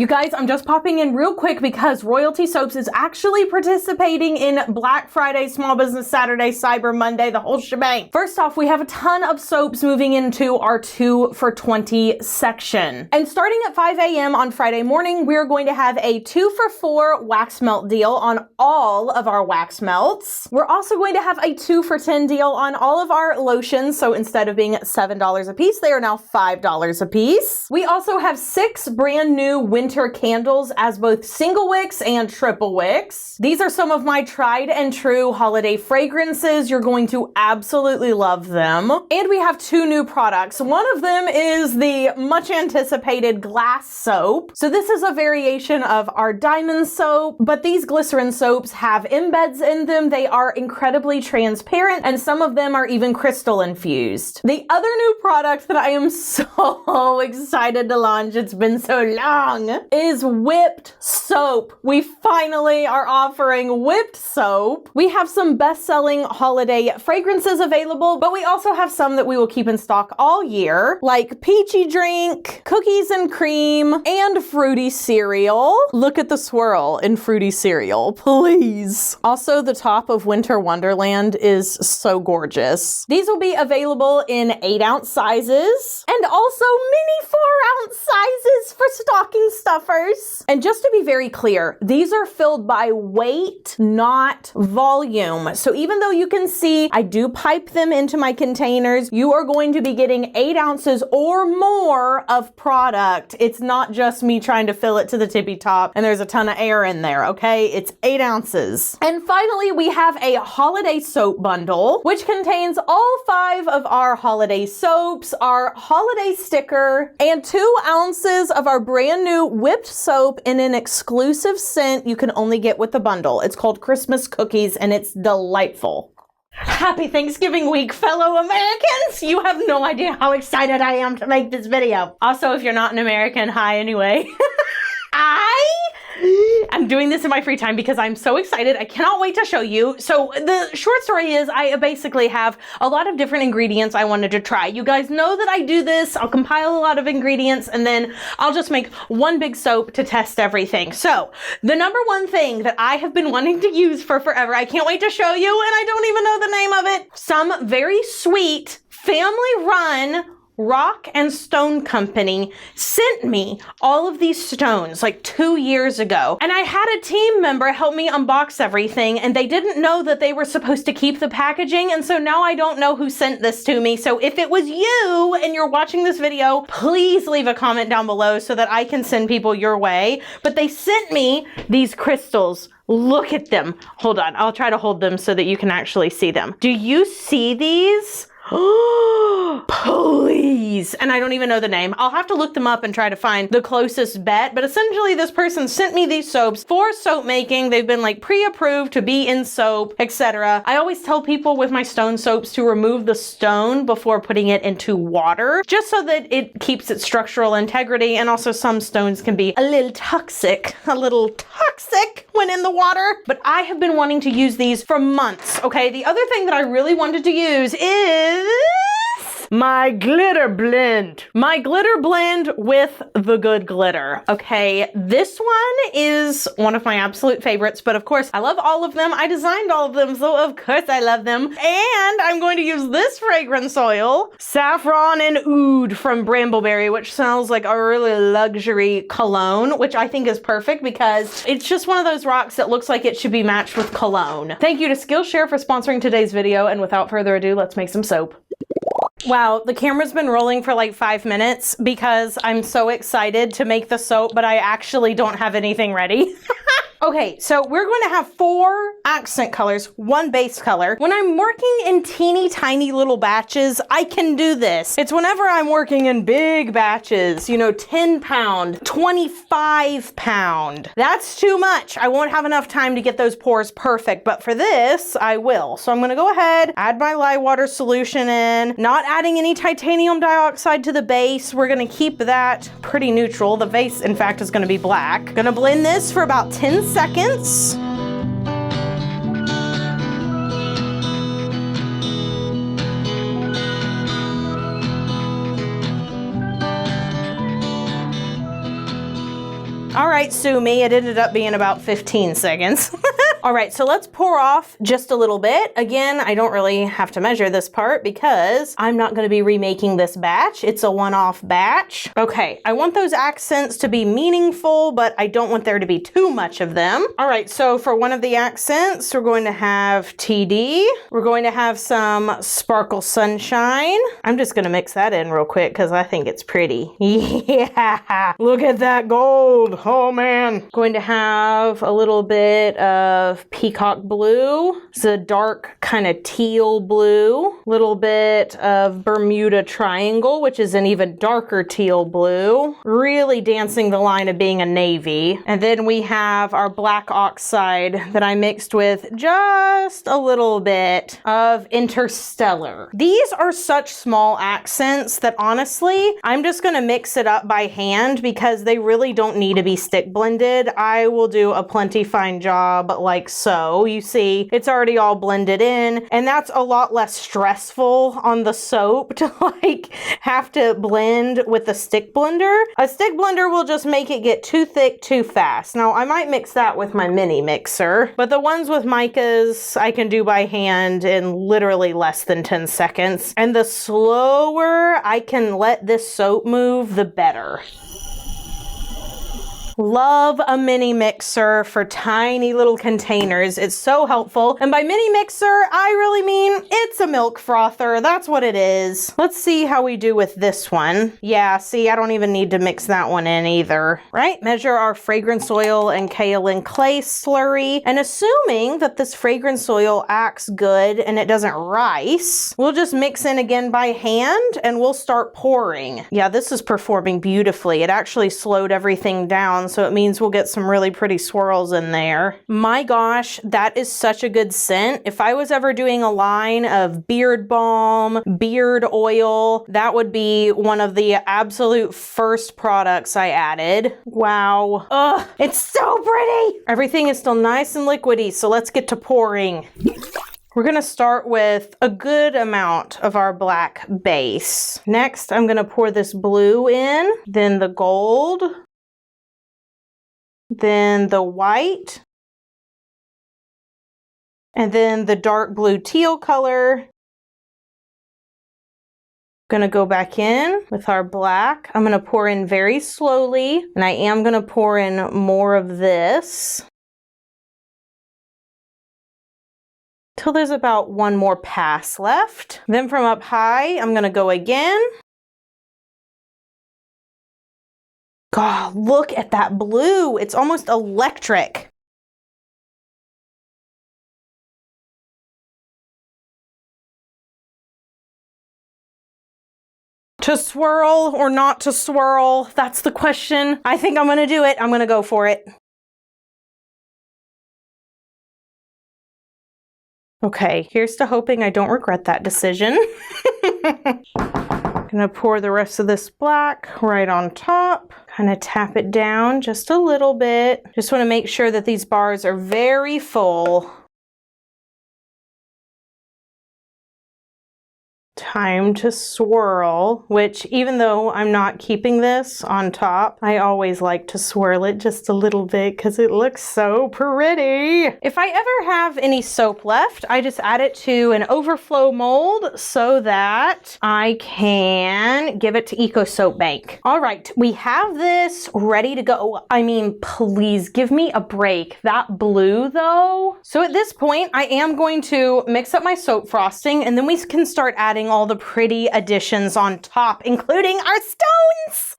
You guys, I'm just popping in real quick because Royalty Soaps is actually participating in Black Friday, Small Business Saturday, Cyber Monday, the whole shebang. First off, we have a ton of soaps moving into our 2 for $20 section. And starting at 5 a.m. on Friday morning, we're going to have a 2 for $4 wax melt deal on all of our wax melts. We're also going to have a 2 for $10 deal on all of our lotions. So instead of being $7 a piece, they are now $5 a piece. We also have 6 brand new winter candles as both single wicks and triple wicks. These are some of my tried and true holiday fragrances. You're going to absolutely love them. And we have 2 new products. One of them is the much anticipated glass soap. So this is a variation of our diamond soap, but these glycerin soaps have embeds in them. They are incredibly transparent and some of them are even crystal infused. The other new product that I am so excited to launch, it's been so long, is whipped soap. We finally are offering whipped soap. We have some best-selling holiday fragrances available, but we also have some that we will keep in stock all year, like peachy drink, cookies and cream, and fruity cereal. Look at the swirl in fruity cereal, please. Also, the top of Winter Wonderland is so gorgeous. These will be available in 8-ounce sizes and also mini 4-ounce sizes for stocking stuffers. And just to be very clear, these are filled by weight, not volume. So even though you can see I do pipe them into my containers, you are going to be getting 8 ounces or more of product. It's not just me trying to fill it to the tippy top and there's a ton of air in there, okay? It's 8 ounces. And finally, we have a holiday soap bundle, which contains all 5 of our holiday soaps, our holiday sticker, and 2 ounces of our brand new whipped soap in an exclusive scent you can only get with the bundle. It's called Christmas Cookies and it's delightful. Happy Thanksgiving week, fellow Americans! You have no idea how excited I am to make this video. Also, if you're not an American, hi anyway. I'm doing this in my free time because I'm so excited. I cannot wait to show you. So the short story is I basically have a lot of different ingredients I wanted to try. You guys know that I do this. I'll compile a lot of ingredients and then I'll just make one big soap to test everything. So the number one thing that I have been wanting to use for forever, I can't wait to show you, and I don't even know the name of it. Some very sweet family-run rock and stone company sent me all of these stones like 2 years ago. And I had a team member help me unbox everything and they didn't know that they were supposed to keep the packaging. And so now I don't know who sent this to me. So if it was you and you're watching this video, please leave a comment down below so that I can send people your way. But they sent me these crystals. Look at them. Hold on. I'll try to hold them so that you can actually see them. Do you see these? Oh, please. And I don't even know the name. I'll have to look them up and try to find the closest bet. But essentially this person sent me these soaps for soap making. They've been like pre-approved to be in soap, etc. I always tell people with my stone soaps to remove the stone before putting it into water, just so that it keeps its structural integrity. And also some stones can be a little toxic when in the water. But I have been wanting to use these for months. Okay. The other thing that I really wanted to use is my glitter blend. My glitter blend with the good glitter. Okay, this one is one of my absolute favorites, but of course I love all of them. I designed all of them, so of course I love them. And I'm going to use this fragrance oil, Saffron and Oud from Brambleberry, which smells like a really luxury cologne, which I think is perfect because it's just one of those rocks that looks like it should be matched with cologne. Thank you to Skillshare for sponsoring today's video, and without further ado, let's make some soap. Wow, the camera's been rolling for like 5 minutes because I'm so excited to make the soap, but I actually don't have anything ready. Okay, so we're going to have 4 accent colors, 1 base color. When I'm working in teeny tiny little batches, I can do this. It's whenever I'm working in big batches, you know, 10 pound, 25 pound. That's too much. I won't have enough time to get those pores perfect, but for this, I will. So I'm gonna go ahead, add my lye water solution in, not adding any titanium dioxide to the base. We're gonna keep that pretty neutral. The base, in fact, is gonna be black. Gonna blend this for about 10 seconds. All right, sue me. It ended up being about 15 seconds. All right, so let's pour off just a little bit. Again, I don't really have to measure this part because I'm not going to be remaking this batch. It's a one-off batch. Okay, I want those accents to be meaningful, but I don't want there to be too much of them. All right, so for one of the accents, we're going to have TD. We're going to have some Sparkle Sunshine. I'm just going to mix that in real quick because I think it's pretty. Yeah, look at that gold. Oh man. Going to have a little bit of Peacock Blue. It's a dark kind of teal blue. Little bit of Bermuda Triangle, which is an even darker teal blue. Really dancing the line of being a navy. And then we have our black oxide that I mixed with just a little bit of Interstellar. These are such small accents that honestly, I'm just gonna mix it up by hand because they really don't need to be stick blended. I will do a plenty fine job like so. You see, it's already all blended in, and that's a lot less stressful on the soap to like have to blend with a stick blender. A stick blender will just make it get too thick too fast. Now, I might mix that with my mini mixer, but the ones with micas I can do by hand in literally less than 10 seconds. And the slower I can let this soap move, the better. Love a mini mixer for tiny little containers. It's so helpful. And by mini mixer, I really mean it's a milk frother. That's what it is. Let's see how we do with this one. Yeah, see, I don't even need to mix that one in either, right? Measure our fragrance oil and kaolin clay slurry. And assuming that this fragrance oil acts good and it doesn't rice, we'll just mix in again by hand and we'll start pouring. Yeah, this is performing beautifully. It actually slowed everything down, so it means we'll get some really pretty swirls in there. My gosh, that is such a good scent. If I was ever doing a line of beard balm, beard oil, that would be one of the absolute first products I added. Wow. Ugh, it's so pretty. Everything is still nice and liquidy, so let's get to pouring. We're gonna start with a good amount of our black base. Next, I'm gonna pour this blue in, then the gold, then the white, and then the dark blue teal color. Gonna go back in with our black. I'm gonna pour in very slowly, and I am gonna pour in more of this till there's about one more pass left. Then from up high, I'm gonna go again. God, look at that blue. It's almost electric. To swirl or not to swirl? That's the question. I think I'm gonna do it. I'm gonna go for it. Okay, here's to hoping I don't regret that decision. Gonna pour the rest of this black right on top. Kind of tap it down just a little bit. Just want to make sure that these bars are very full. Time to swirl, which even though I'm not keeping this on top, I always like to swirl it just a little bit because it looks so pretty. If I ever have any soap left, I just add it to an overflow mold so that I can give it to Eco Soap Bank. All right, we have this ready to go. I mean, please give me a break. That blue though. So at this point, I am going to mix up my soap frosting and then we can start adding all the pretty additions on top, including our stones.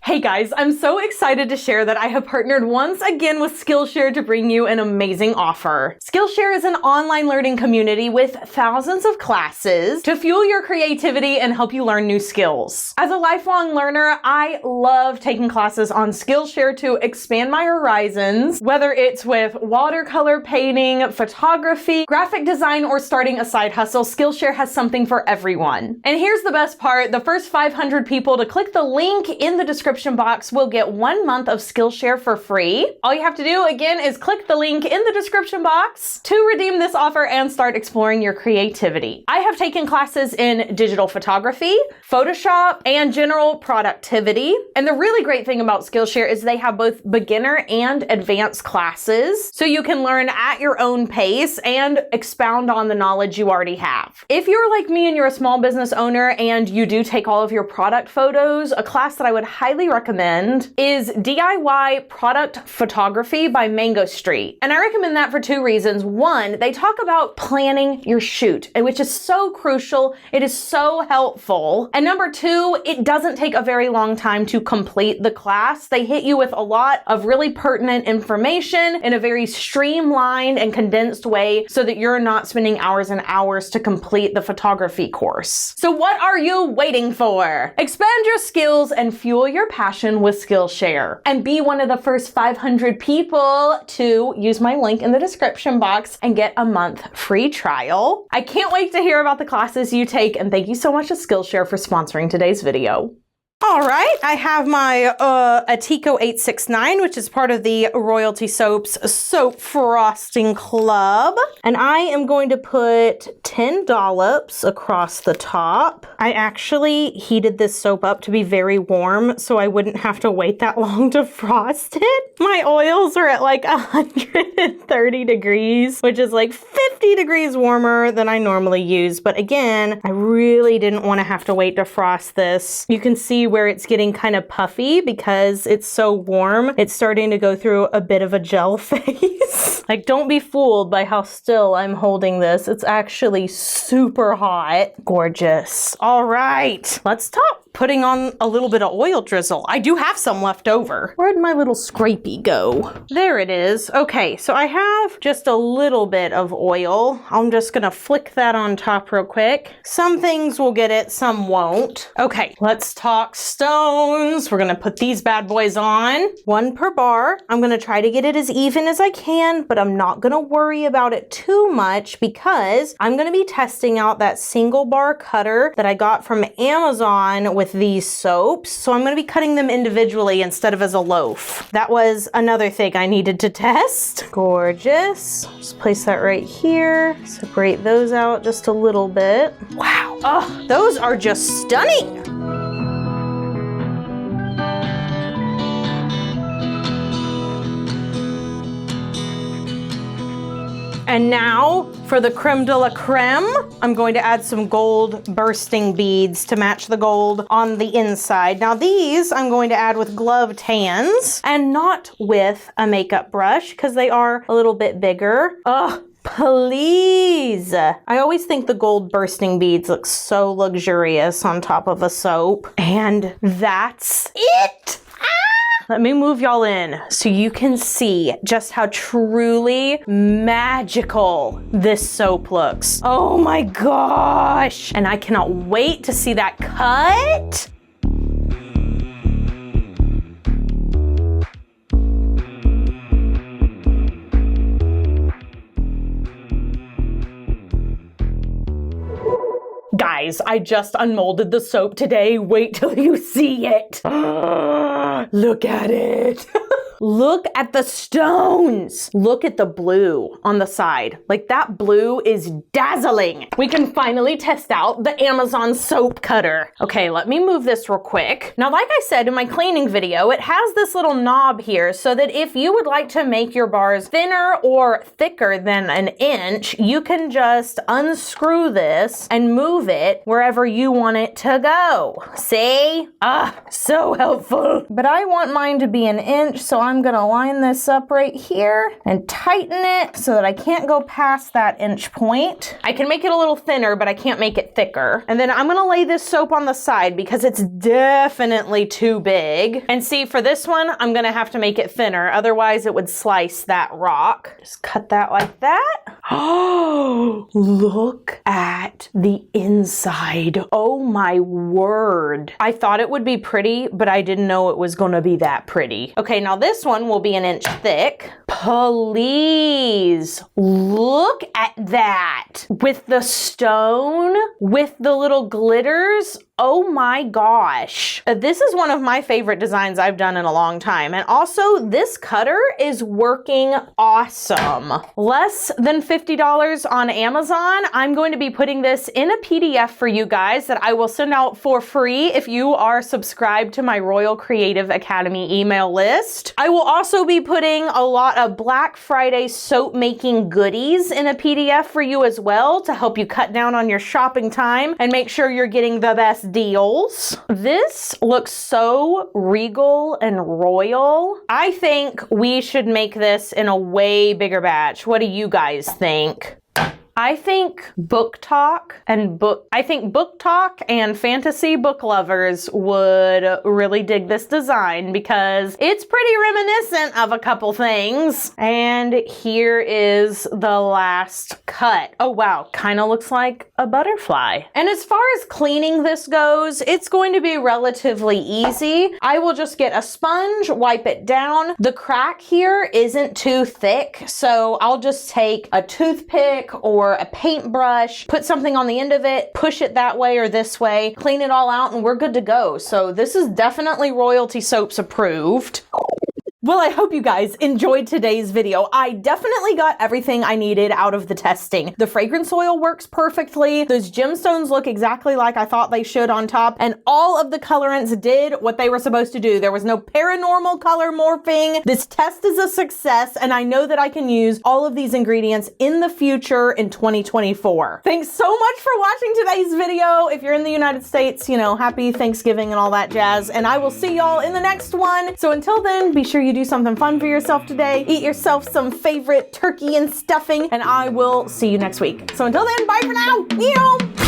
Hey guys, I'm so excited to share that I have partnered once again with Skillshare to bring you an amazing offer. Skillshare is an online learning community with thousands of classes to fuel your creativity and help you learn new skills. As a lifelong learner, I love taking classes on Skillshare to expand my horizons, whether it's with watercolor painting, photography, graphic design, or starting a side hustle. Skillshare has something for everyone. And here's the best part, the first 500 people to click the link in the description description box will get 1 month of Skillshare for free. All you have to do, again, is click the link in the description box to redeem this offer and start exploring your creativity. I have taken classes in digital photography, Photoshop, and general productivity. And the really great thing about Skillshare is they have both beginner and advanced classes, so you can learn at your own pace and expound on the knowledge you already have. If you're like me and you're a small business owner and you do take all of your product photos, a class that I would highly recommend is DIY Product Photography by Mango Street. And I recommend that for 2 reasons. One, they talk about planning your shoot, which is so crucial. It is so helpful. And number 2, it doesn't take a very long time to complete the class. They hit you with a lot of really pertinent information in a very streamlined and condensed way so that you're not spending hours and hours to complete the photography course. So what are you waiting for? Expand your skills and fuel your passion with Skillshare. And be one of the first 500 people to use my link in the description box and get a month free trial. I can't wait to hear about the classes you take, and thank you so much to Skillshare for sponsoring today's video. All right, I have my 𝐈𝐳𝐾 869, which is part of the Royalty Soaps Soap Frosting Club. And I am going to put 10 dollops across the top. I actually heated this soap up to be very warm so I wouldn't have to wait that long to frost it. My oils are at like 130 degrees, which is like 50 degrees warmer than I normally use. But again, I really didn't want to have to wait to frost this. You can see where it's getting kind of puffy because it's so warm. It's starting to go through a bit of a gel phase. Like, don't be fooled by how still I'm holding this. It's actually super hot. Gorgeous. All right, let's talk. Putting on a little bit of oil drizzle. I do have some left over. Where'd my little scrapey go? There it is. Okay, so I have just a little bit of oil. I'm just gonna flick that on top real quick. Some things will get it, some won't. Okay, let's talk stones. We're gonna put these bad boys on. 1 per bar. I'm gonna try to get it as even as I can, but I'm not gonna worry about it too much because I'm gonna be testing out that single bar cutter that I got from Amazon with these soaps. So I'm going to be cutting them individually instead of as a loaf. That was another thing I needed to test. Gorgeous. Just place that right here. Separate those out just a little bit. Wow. Oh, those are just stunning. And now for the creme de la creme, I'm going to add some gold bursting beads to match the gold on the inside. Now these I'm going to add with glove tans and not with a makeup brush because they are a little bit bigger. Ugh. Please. I always think the gold bursting beads look so luxurious on top of a soap. And that's it. Let me move y'all in so you can see just how truly magical this soap looks. Oh my gosh. And I cannot wait to see that cut. Guys, I just unmolded the soap today. Wait till you see it. Look at it. Look at the stones. Look at the blue on the side. Like, that blue is dazzling. We can finally test out the Amazon soap cutter. Okay, let me move this real quick. Now, like I said in my cleaning video, it has this little knob here so that if you would like to make your bars thinner or thicker than 1 inch, you can just unscrew this and move it wherever you want it to go. See? So helpful. But I want mine to be 1 inch, so I'm gonna line this up right here and tighten it so that I can't go past that inch point. I can make it a little thinner, but I can't make it thicker. And then I'm gonna lay this soap on the side because it's definitely too big. And see, for this one, I'm gonna have to make it thinner. Otherwise, it would slice that rock. Just cut that like that. Oh, look at the inside. Oh my word. I thought it would be pretty, but I didn't know it was gonna be that pretty. Okay, now this one will be 1 inch thick. Please look at that. With the stone, with the little glitters. Oh my gosh. This is one of my favorite designs I've done in a long time. And also this cutter is working awesome. Less than $50 on Amazon. I'm going to be putting this in a PDF for you guys that I will send out for free if you are subscribed to my Royal Creative Academy email list. I will also be putting a lot of Black Friday soap making goodies in a PDF for you as well to help you cut down on your shopping time and make sure you're getting the best deals. This looks so regal and royal. I think we should make this in a way bigger batch. What do you guys think? I think book talk and fantasy book lovers would really dig this design because it's pretty reminiscent of a couple things. And here is the last cut. Oh wow, kind of looks like a butterfly. And as far as cleaning this goes, it's going to be relatively easy. I will just get a sponge, wipe it down. The crack here isn't too thick, so I'll just take a toothpick or a paintbrush, put something on the end of it, push it that way or this way, clean it all out, and we're good to go. So this is definitely Royalty Soaps approved. Well, I hope you guys enjoyed today's video. I definitely got everything I needed out of the testing. The fragrance oil works perfectly. Those gemstones look exactly like I thought they should on top, and all of the colorants did what they were supposed to do. There was no paranormal color morphing. This test is a success, and I know that I can use all of these ingredients in the future in 2024. Thanks so much for watching today's video. If you're in the United States, you know, happy Thanksgiving and all that jazz, and I will see y'all in the next one. So until then, be sure you do something fun for yourself today. Eat yourself some favorite turkey and stuffing, and I will see you next week. So until then, bye for now. Meow.